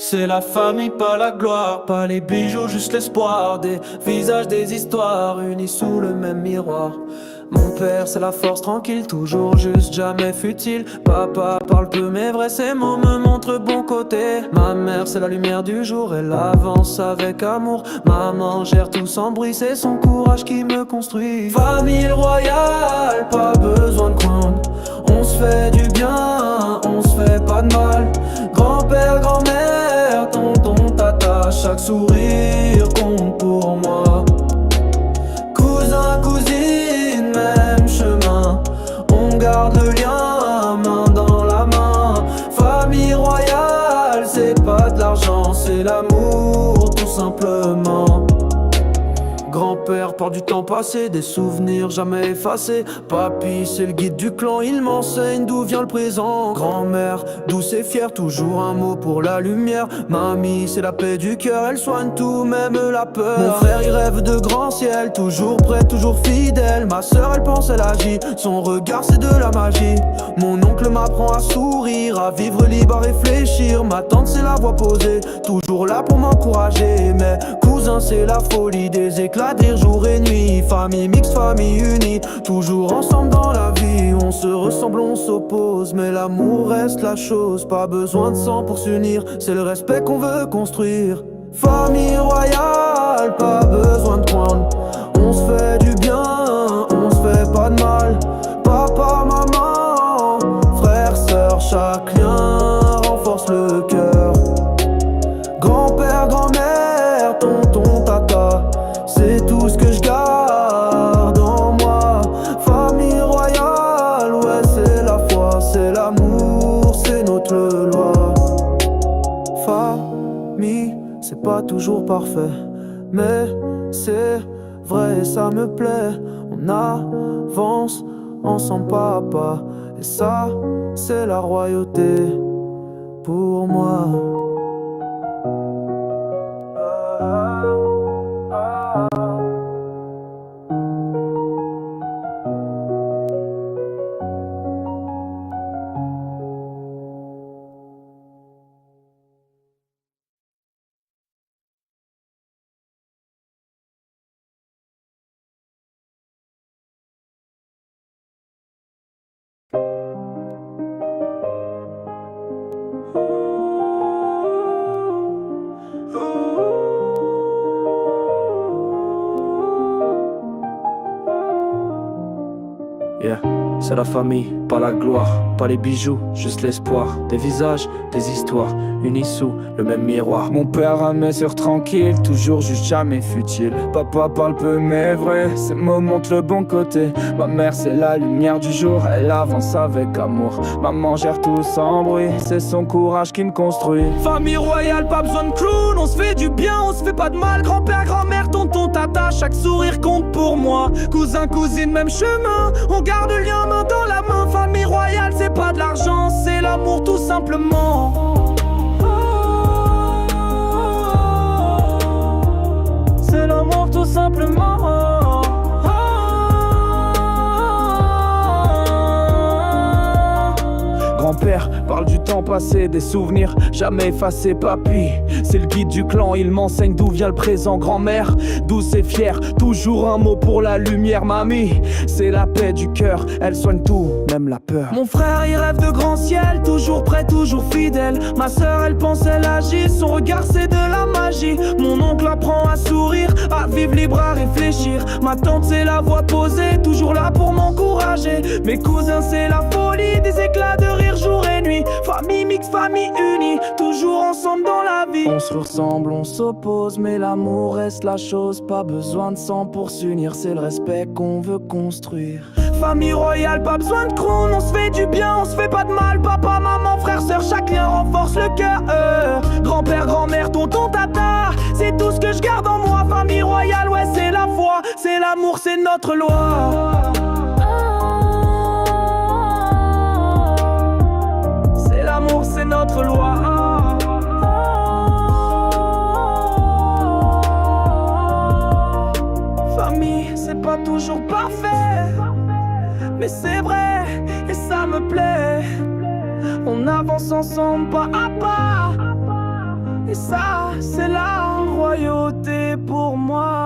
C'est la famille, pas la gloire, pas les bijoux, juste l'espoir. Des visages, des histoires, unis sous le même miroir. Mon père c'est la force tranquille, toujours juste, jamais futile. Papa parle peu mais vrai, ses mots me montrent bon côté. Ma mère c'est la lumière du jour, elle avance avec amour. Maman gère tout sans bruit, c'est son courage qui me construit. Famille royale, pas besoin de crown. On se fait du bien, on se fait pas de mal. Grand-père, grand-mère, tonton, tata, chaque sourire compte pour moi. Cousin, cousine, même chemin, on garde le lien, main dans la main. Famille royale, c'est pas de l'argent, c'est l'amour tout simplement. Grand-père part du temps passé, des souvenirs jamais effacés. Papy c'est le guide du clan, il m'enseigne d'où vient le présent. Grand-mère douce et fière, toujours un mot pour la lumière. Mamie c'est la paix du cœur, elle soigne tout, même la peur. Mon frère il rêve de grand ciel, toujours prêt, toujours fidèle. Ma soeur elle pense, elle agit, son regard c'est de la magie. Mon oncle m'apprend à sourire, à vivre libre, à réfléchir. Ma tante c'est la voix posée, toujours là pour m'encourager. Mes cousins c'est la folie, des éclats dire jour et nuit. Famille mixte, famille unie, toujours ensemble dans la vie. On se ressemble, on s'oppose, mais l'amour reste la chose. Pas besoin de sang pour s'unir, c'est le respect qu'on veut construire. Famille royale, pas besoin de crown. On se fait du bien, on se fait pas de mal. Papa, maman, frère, sœur, chaque lien renforce le cœur. Grand-père, grand-mère, tonton, tata, c'est tout ce que je garde en moi. Famille royale, ouais c'est la foi, c'est l'amour, c'est notre loi. Famille, c'est pas toujours parfait, mais c'est vrai et ça me plaît. On avance ensemble pas à pas, et ça c'est la royauté pour moi. Yeah. C'est la famille, pas la gloire, pas les bijoux, juste l'espoir. Des visages, des histoires, unis sous le même miroir. Mon père a mes sœurs tranquilles, toujours juste jamais futile. Papa parle peu mais vrai, ses mots montrent le bon côté. Ma mère c'est la lumière du jour, elle avance avec amour. Maman gère tout sans bruit, c'est son courage qui me construit. Famille royale, pas besoin de clown, on se fait du bien, on se fait pas de mal. Grand-père, grand-mère, tonton, tata, chaque sourire compte pour moi. Cousin, cousine, même chemin, on garde le lien main dans la main. Famille royale, c'est pas de l'argent, c'est l'amour tout simplement. C'est l'amour tout simplement. Grand-père parle du temps passé, des souvenirs jamais effacés. Papy, c'est le guide du clan, il m'enseigne d'où vient le présent. Grand-mère, douce et fière, toujours un mot pour la lumière. Mamie, c'est la paix du cœur, elle soigne tout, même la peur. Mon frère il rêve de grand ciel, toujours prêt, toujours fidèle. Ma soeur elle pense, elle agit, son regard c'est de la magie. Mon oncle apprend à sourire, à vivre libre, à réfléchir. Ma tante c'est la voix posée, toujours là pour m'encourager. Mes cousins c'est la folie, des éclats de rire jour et nuit. Famille mixte, famille unie, toujours ensemble dans la vie. On se ressemble, on s'oppose, mais l'amour reste la chose. Pas besoin de sang pour s'unir, c'est le respect qu'on veut construire. Famille royale, pas besoin de crown, on se fait du bien, on se fait pas de mal. Papa, maman, frère, sœur, chaque lien renforce le cœur. Grand-père, grand-mère, tonton, tata, c'est tout ce que je garde en moi. Famille royale, ouais c'est la foi, c'est l'amour, c'est notre loi. C'est l'amour, c'est notre loi. Famille, c'est pas toujours parfait, mais c'est vrai et ça me plaît. On avance ensemble pas à pas, Et ça, c'est la royauté pour moi.